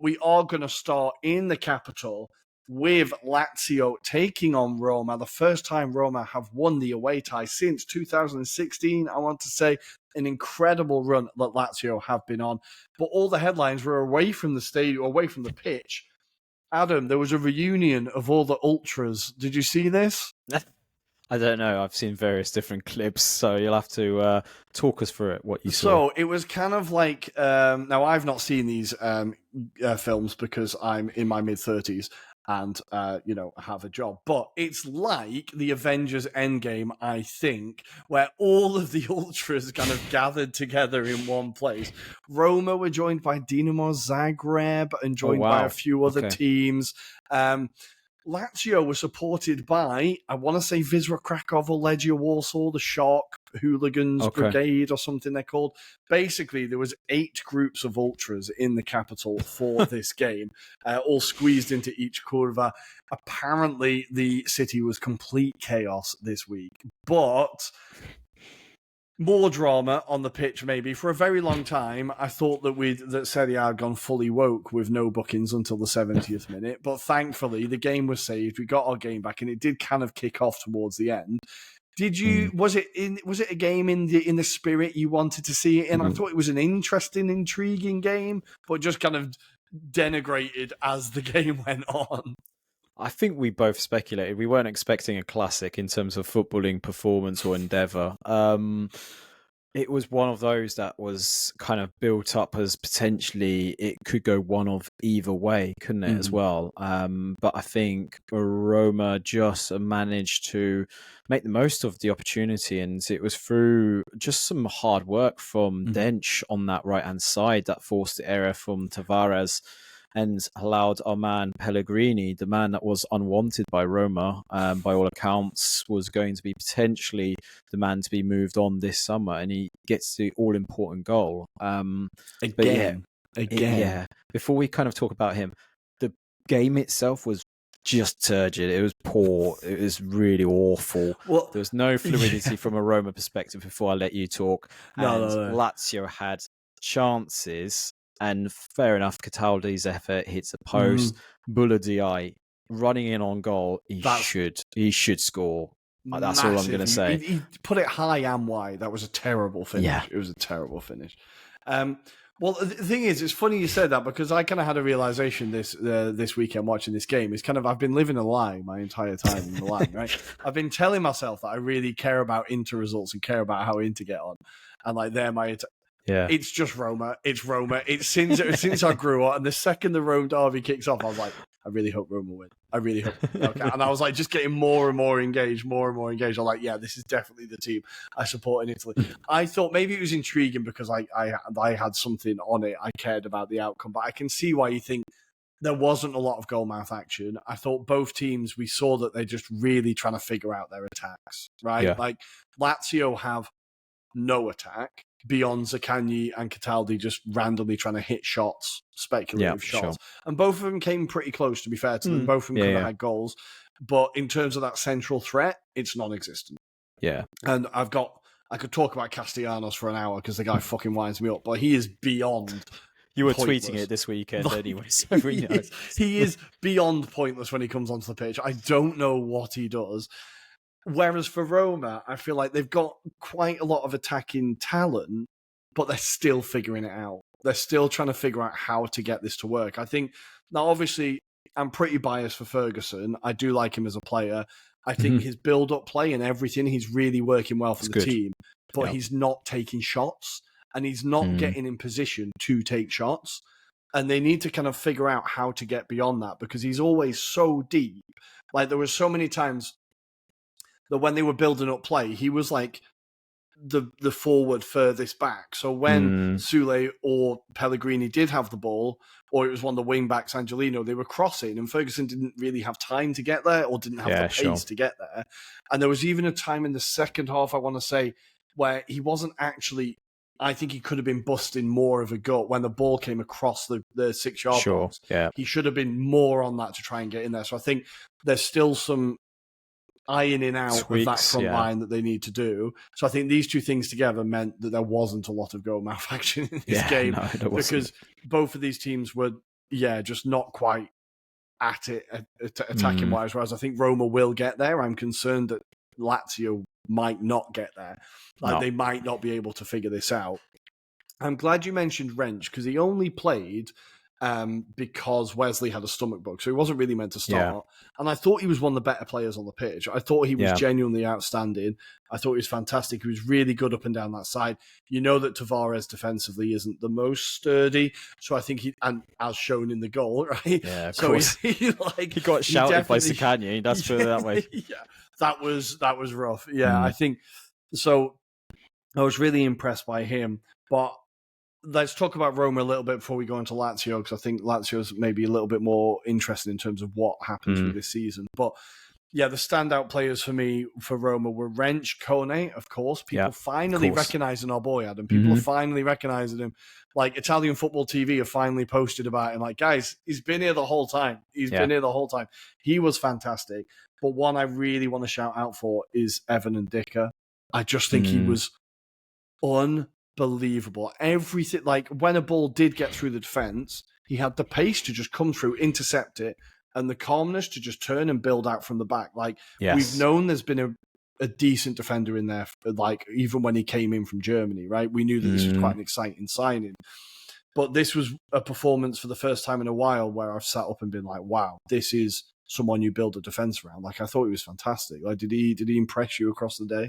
we are going to start in the capital with Lazio taking on Roma. The first time Roma have won the away tie since 2016. I want to say an incredible run that Lazio have been on. But all the headlines were away from the stadium, away from the pitch. Adam, there was a reunion of all the ultras. Did you see this? I don't know. I've seen various different clips, so you'll have to talk us through it, what you saw. So it was kind of like, now I've not seen these films because I'm in my mid-30s and, have a job. But it's like the Avengers Endgame, I think, where all of the ultras kind of gathered together in one place. Roma were joined by Dinamo Zagreb and joined by a few other teams. Lazio was supported by, I want to say, Wisła Krakow or Legia Warsaw, the Shark Hooligans Brigade or something they're called. Basically, there was 8 groups of ultras in the capital for this game, all squeezed into each curva. Apparently, the city was complete chaos this week, but more drama on the pitch, maybe. For a very long time, I thought that Serie A had gone fully woke with no bookings until the 70th minute. But thankfully, the game was saved. We got our game back, and it did kind of kick off towards the end. Did you? Was it a game in the spirit you wanted to see it in? I thought it was an interesting, intriguing game, but just kind of denigrated as the game went on. I think we both speculated. We weren't expecting a classic in terms of footballing performance or endeavour. It was one of those that was kind of built up as potentially it could go one of either way, couldn't it, as well? But I think Roma just managed to make the most of the opportunity, and it was through just some hard work from Dench on that right-hand side that forced the error from Tavares and allowed our man Pellegrini, the man that was unwanted by Roma, by all accounts, was going to be potentially the man to be moved on this summer, and he gets the all-important goal. Again. Before we kind of talk about him, the game itself was just turgid. It was poor. It was really awful. Well, there was no fluidity from a Roma perspective before I let you talk. No. Lazio had chances. And fair enough, Cataldi's effort hits the post. Buladiai running in on goal. He should score. That's all I'm going to say. He put it high and wide. That was a terrible finish. Yeah. It was a terrible finish. Well, the thing is, it's funny you said that because I kind of had a realization this weekend watching this game. It's kind of, I've been living a lie my entire time in Milan, right? I've been telling myself that I really care about Inter results and care about how Inter get on. And like, they're my... Yeah, it's just Roma. It's Roma. It's since I grew up, and the second the Rome derby kicks off, I was like, I really hope Roma win. I really hope. Okay. And I was like, just getting more and more engaged. I'm like, yeah, this is definitely the team I support in Italy. I thought maybe it was intriguing because I had something on it. I cared about the outcome, but I can see why you think there wasn't a lot of goalmouth action. I thought both teams, we saw that they're just really trying to figure out their attacks, right? Yeah. Like Lazio have no attack beyond Zaccagni and Cataldi just randomly trying to hit shots, speculative shots. Sure. And both of them came pretty close, to be fair to them. Both of them could have had goals. But in terms of that central threat, it's non-existent. Yeah. And I could talk about Castellanos for an hour because the guy fucking winds me up, but he is beyond You were pointless. tweeting it this weekend anyway, so he is beyond pointless when he comes onto the pitch. I don't know what he does. Whereas for Roma, I feel like they've got quite a lot of attacking talent, but they're still figuring it out. They're still trying to figure out how to get this to work. I think, now obviously, I'm pretty biased for Ferguson. I do like him as a player. I think his build-up play and everything, he's really working well for the team. But he's not taking shots, and he's not getting in position to take shots. And they need to kind of figure out how to get beyond that, because he's always so deep. Like, there were so many times that when they were building up play, he was like the forward furthest back. So when Sule or Pellegrini did have the ball, or it was one of the wing backs, Angelino, they were crossing, and Ferguson didn't really have time to get there or didn't have the pace to get there. And there was even a time in the second half, I want to say, where he wasn't actually... I think he could have been busting more of a gut when the ball came across the 6-yard box. Yeah. He should have been more on that to try and get in there. So I think there's still some ironing out of that front line that they need to do. So I think these two things together meant that there wasn't a lot of goal mouth action in this game, because both of these teams were just not quite at it attacking wise. Whereas I think Roma will get there. I'm concerned that Lazio might not get there. They might not be able to figure this out. I'm glad you mentioned Wrench because he only played because Wesley had a stomach bug, so he wasn't really meant to start. Yeah. And I thought he was one of the better players on the pitch. I thought he was genuinely outstanding. I thought he was fantastic. He was really good up and down that side. You know that Tavares defensively isn't the most sturdy, so I think and as shown in the goal, right? Yeah, of course. He got shouted by Sakanya. That's put it that way. Yeah, that was rough. Yeah, I think so. I was really impressed by him, but. Let's talk about Roma a little bit before we go into Lazio, because I think Lazio's maybe a little bit more interested in terms of what happens with this season. But yeah, the standout players for me for Roma were Wrench, Kone, of course. People finally recognising our boy, Adam. People are finally recognising him. Like, Italian football TV have finally posted about him. Like, guys, he's been here the whole time. Been here the whole time. He was fantastic. But one I really want to shout out for is Evan and Dicker. I just think he was unbelievable. Everything, like when a ball did get through the defence, he had the pace to just come through, intercept it, and the calmness to just turn and build out from the back. Like we've known there's been a decent defender in there, like even when he came in from Germany, right? We knew that this was quite an exciting signing. But this was a performance for the first time in a while where I've sat up and been like, wow, this is someone you build a defence around. Like, I thought he was fantastic. Like, did he impress you across the day?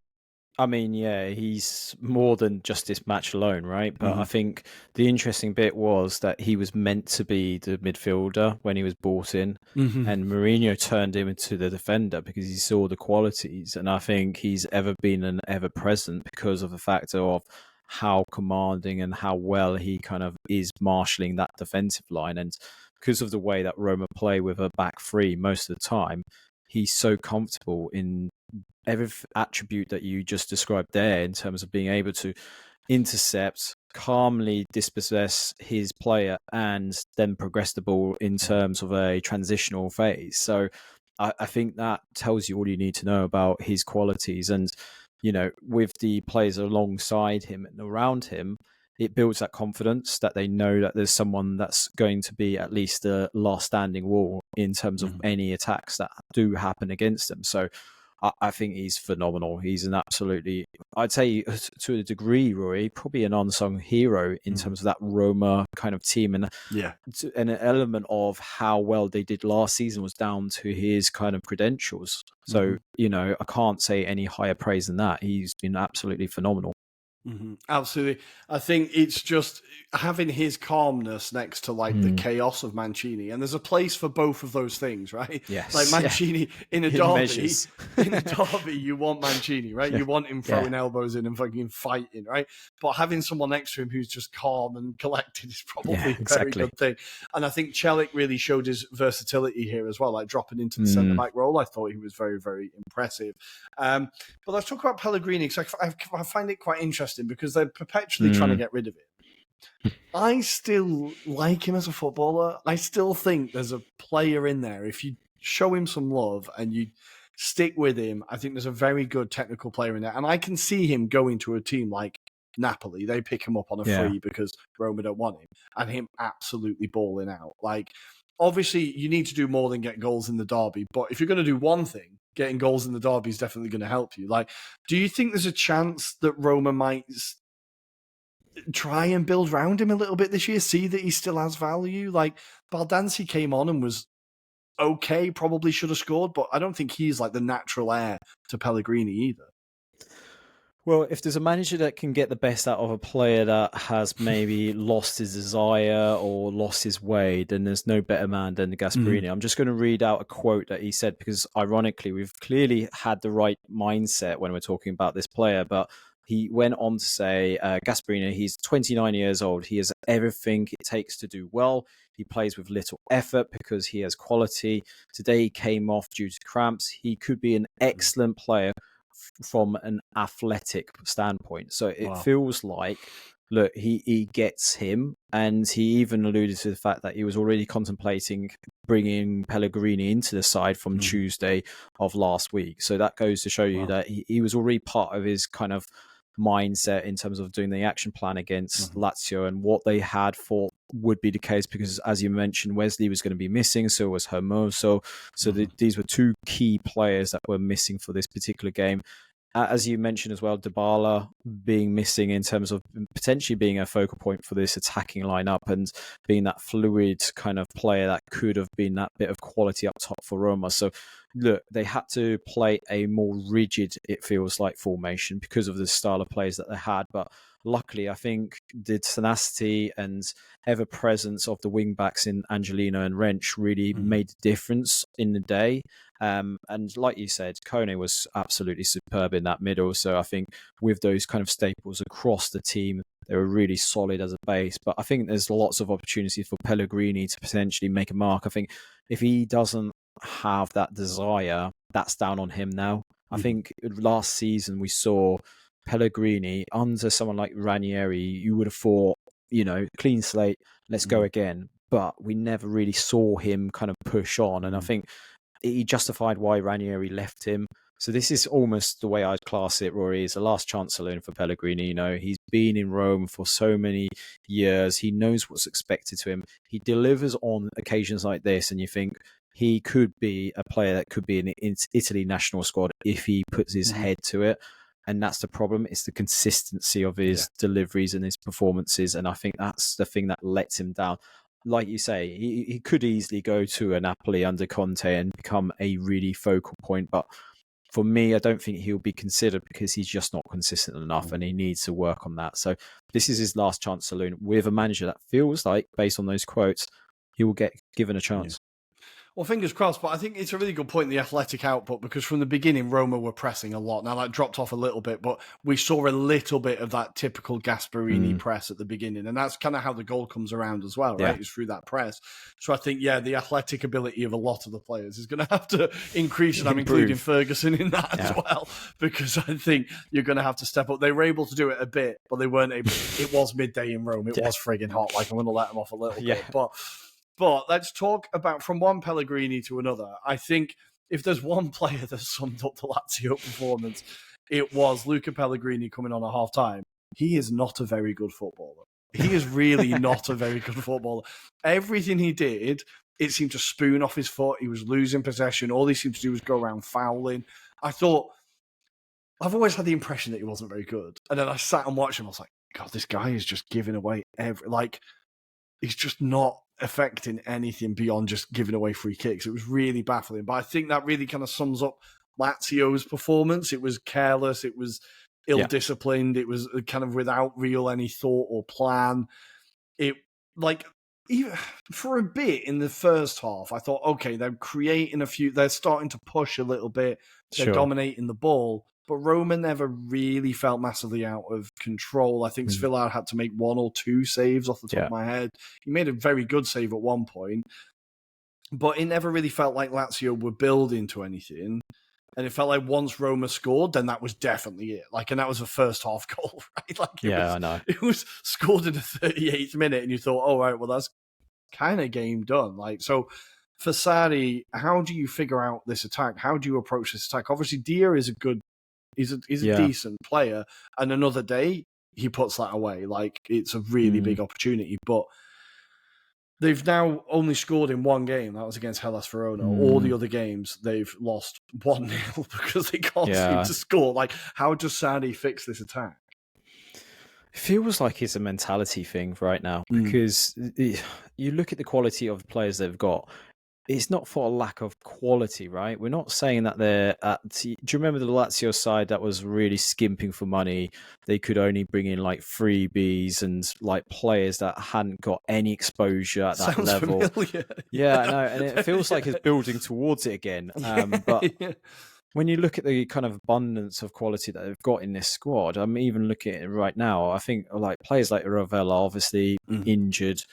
I mean, yeah, he's more than just this match alone, right? But I think the interesting bit was that he was meant to be the midfielder when he was brought in, and Mourinho turned him into the defender because he saw the qualities. And I think he's ever been and ever present because of the factor of how commanding and how well he kind of is marshalling that defensive line. And because of the way that Roma play with a back three most of the time, he's so comfortable in every attribute that you just described there in terms of being able to intercept, calmly dispossess his player, and then progress the ball in terms of a transitional phase. So I think that tells you all you need to know about his qualities. And, you know, with the players alongside him and around him, it builds that confidence that they know that there's someone that's going to be at least the last standing wall in terms of any attacks that do happen against them. So I think he's phenomenal. He's an absolutely, I'd say to a degree, Roy, probably an unsung hero in terms of that Roma kind of team. And an element of how well they did last season was down to his kind of credentials. So, you know, I can't say any higher praise than that. He's been absolutely phenomenal. Absolutely. I think it's just having his calmness next to like the chaos of Mancini, and there's a place for both of those things, right? Yes. Like Mancini in a derby, you want Mancini, right? You want him throwing elbows in and fucking fighting, right? But having someone next to him who's just calm and collected is probably a very good thing. And I think Celik really showed his versatility here as well, like dropping into the centre back role. I thought he was very, very impressive. But let's talk about Pellegrini, because I find it quite interesting because they're perpetually trying to get rid of him. I still like him as a footballer. I still think there's a player in there. If you show him some love and you stick with him, I think there's a very good technical player in there. And I can see him going to a team like Napoli. They pick him up on a free because Roma don't want him, and him absolutely balling out. Like, obviously, you need to do more than get goals in the derby. But if you're going to do one thing, getting goals in the derby is definitely going to help you. Like, do you think there's a chance that Roma might try and build around him a little bit this year? See that he still has value? Like, Baldanzi came on and was okay, probably should have scored, but I don't think he's like the natural heir to Pellegrini either. Well, if there's a manager that can get the best out of a player that has maybe lost his desire or lost his way, then there's no better man than Gasperini. I'm just going to read out a quote that he said, because ironically, we've clearly had the right mindset when we're talking about this player, but he went on to say, Gasperini, he's 29 years old. He has everything it takes to do well. He plays with little effort because he has quality. Today he came off due to cramps. He could be an excellent player from an athletic standpoint. So it feels like, look, he gets him, and he even alluded to the fact that he was already contemplating bringing Pellegrini into the side from Tuesday of last week. So that goes to show you that he was already part of his kind of mindset in terms of doing the action plan against Lazio and what they had thought would be the case, because as you mentioned, Wesley was going to be missing, so was Hermoso. So these were two key players that were missing for this particular game. As you mentioned as well, Dybala being missing in terms of potentially being a focal point for this attacking lineup and being that fluid kind of player that could have been that bit of quality up top for Roma. So look, they had to play a more rigid, it feels like, formation because of the style of players that they had. But luckily, I think the tenacity and ever presence of the wing backs in Angelino and Wrench really made a difference in the day. And like you said, Kone was absolutely superb in that middle. So I think with those kind of staples across the team, they were really solid as a base. But I think there's lots of opportunities for Pellegrini to potentially make a mark. I think if he doesn't have that desire, that's down on him now. I think last season we saw Pellegrini under someone like Ranieri. You would have thought, clean slate, let's go again. But we never really saw him kind of push on. And I think he justified why Ranieri left him. So this is almost the way I'd class it, Rory, is a last chance saloon for Pellegrini. He's been in Rome for so many years. He knows what's expected to him. He delivers on occasions like this, and you think he could be a player that could be in the Italy national squad if he puts his head to it. And that's the problem. It's the consistency of his deliveries and his performances. And I think that's the thing that lets him down. Like you say, he could easily go to a Napoli under Conte and become a really focal point. But for me, I don't think he'll be considered because he's just not consistent enough and he needs to work on that. So this is his last chance saloon with a manager that feels like, based on those quotes, he will get given a chance. Well, fingers crossed, but I think it's a really good point, the athletic output, because from the beginning, Roma were pressing a lot. Now, that dropped off a little bit, but we saw a little bit of that typical Gasperini press at the beginning, and that's kind of how the goal comes around as well, right? It's through that press. So I think, the athletic ability of a lot of the players is going to have to increase, and I'm including Ferguson in that as well, because I think you're going to have to step up. They were able to do it a bit, but they weren't able. It was midday in Rome. It was frigging hot. Like, I'm going to let them off a little bit, But let's talk about from one Pellegrini to another. I think if there's one player that summed up the Lazio performance, it was Luca Pellegrini coming on at half-time. He is not a very good footballer. He is really not a very good footballer. Everything he did, it seemed to spoon off his foot. He was losing possession. All he seemed to do was go around fouling. I've always had the impression that he wasn't very good. And then I sat and watched him. I was like, God, this guy is just giving away he's just not affecting anything beyond just giving away free kicks. It was really baffling. But I think that really kind of sums up Lazio's performance. It was careless. It was ill-disciplined. It was kind of without any thought or plan. Even for a bit in the first half, I thought, okay, they're creating they're starting to push a little bit. They're dominating the ball. But Roma never really felt massively out of control. I think Svillar had to make one or two saves off the top of my head. He made a very good save at one point. But it never really felt like Lazio were building to anything. And it felt like once Roma scored, then that was definitely it. And that was a first half goal, right? I know. It was scored in the 38th minute, and you thought, oh, right, well, that's kind of game done. So for Sarri, how do you figure out this attack? How do you approach this attack? Obviously, Dia is a good... He's a decent player, and another day he puts that away. It's a really big opportunity, but they've now only scored in one game. That was against Hellas Verona. All the other games they've lost 1-0 because they can't seem to score. How does Sarri fix this attack? It feels like it's a mentality thing right now, because you look at the quality of the players they've got. It's not for a lack of quality, right? We're not saying that they're do you remember the Lazio side that was really skimping for money? They could only bring in freebies and players that hadn't got any exposure at that level. Familiar. Yeah, I know. And it feels like it's building towards it again. But when you look at the kind of abundance of quality that they've got in this squad, I'm even looking at it right now. I think players like Ravella, obviously injured,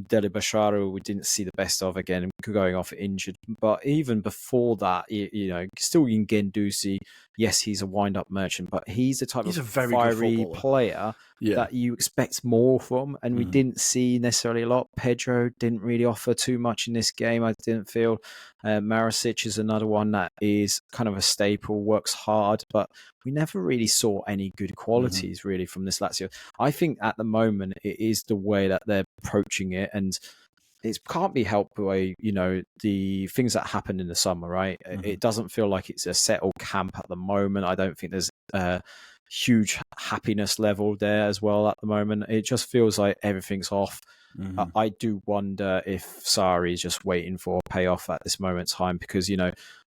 Dele Basharu, we didn't see the best of again, going off injured. But even before that, still in Guendouzi, yes, he's a wind-up merchant, but he's the type He's a of very good fiery footballer. player that you expect more from, and we didn't see necessarily a lot. Pedro didn't really offer too much in this game, I didn't feel. Marisic is another one that is kind of a staple, works hard, but we never really saw any good qualities really from this Lazio. I think at the moment it is the way that they're approaching it, and it can't be helped by the things that happened in the summer, right? It doesn't feel like it's a settled camp at the moment. I don't think there's a huge happiness level there as well at the moment. It just feels like everything's off. I do wonder if Sarri is just waiting for a payoff at this moment in time, because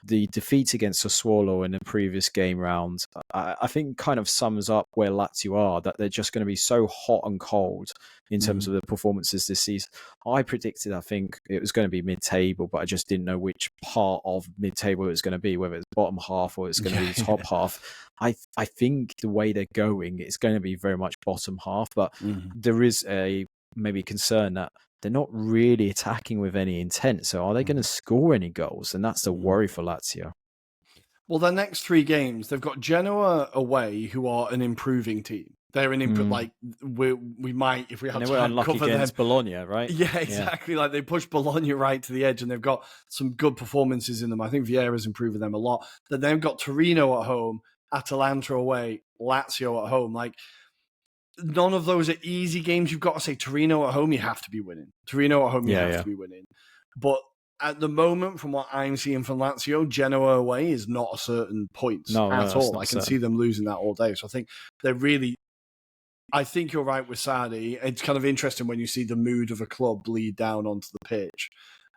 the defeat against Sassuolo in the previous game round, I think kind of sums up where Lazio are, that they're just going to be so hot and cold in terms of the performances this season. I predicted, I think it was going to be mid-table, but I just didn't know which part of mid-table it was going to be, whether it's bottom half or it's going to be the top half. I think the way they're going, it's going to be very much bottom half, but there is a maybe concern that they're not really attacking with any intent. So are they going to score any goals? And that's the worry for Lazio. Well, their next 3 games, they've got Genoa away, who are an improving team. They're an like we might, if we had time, unlucky cover against them. Bologna, right? Yeah, exactly. Like they pushed Bologna right to the edge, and they've got some good performances in them. I think Vieira's improving them a lot. Then they've got Torino at home, Atalanta away, Lazio at home. Like, none of those are easy games. You've got to say Torino at home, you have to be winning. Torino at home, you have to be winning. But at the moment, from what I'm seeing from Lazio, Genoa away is not a certain points at all. I can see them losing that all day. So I think they're really... I think you're right with Sarri. It's kind of interesting when you see the mood of a club bleed down onto the pitch.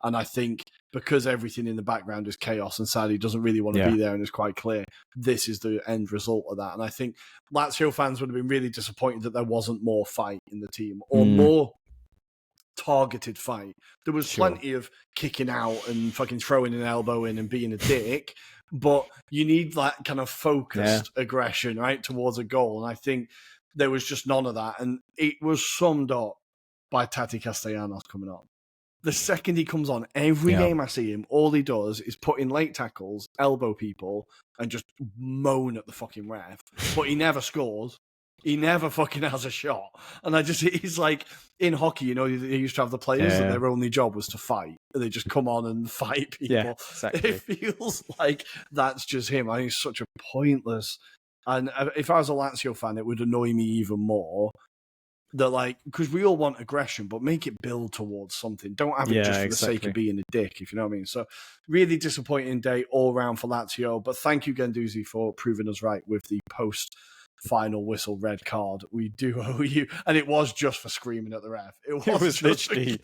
And I think because everything in the background is chaos and Sarri doesn't really want to be there, and it's quite clear this is the end result of that. And I think Lazio fans would have been really disappointed that there wasn't more fight in the team, or more targeted fight. There was plenty of kicking out and fucking throwing an elbow in and being a dick, but you need that kind of focused aggression, right, towards a goal. And I think there was just none of that. And it was summed up by Tati Castellanos coming on. The second he comes on, every game I see him, all he does is put in late tackles, elbow people, and just moan at the fucking ref. But he never scores. He never fucking has a shot. And he's like, in hockey, they used to have the players that their only job was to fight. They just come on and fight people. Yeah, exactly. It feels like that's just him. I think he's such a pointless... And if I was a Lazio fan, it would annoy me even more. That because we all want aggression, but make it build towards something. Don't have it just for the sake of being a dick, if you know what I mean. So really disappointing day all round for Lazio. But thank you, Guendouzi, for proving us right with the post-final whistle red card. We do owe you. And it was just for screaming at the ref. It was literally...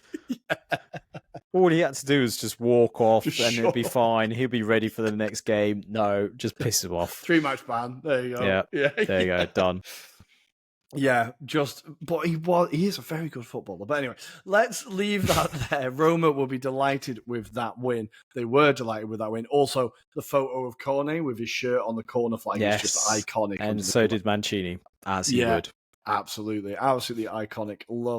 All he had to do was just walk off it'll be fine. He'll be ready for the next game. No, just piss him off. 3-match ban. There you go. Yeah. There you go. Done. Yeah, but he is a very good footballer. But anyway, let's leave that there. Roma will be delighted with that win. They were delighted with that win. Also, the photo of Corne with his shirt on the corner flag is just iconic. And so did Mancini, as he would. Absolutely. Absolutely iconic. Love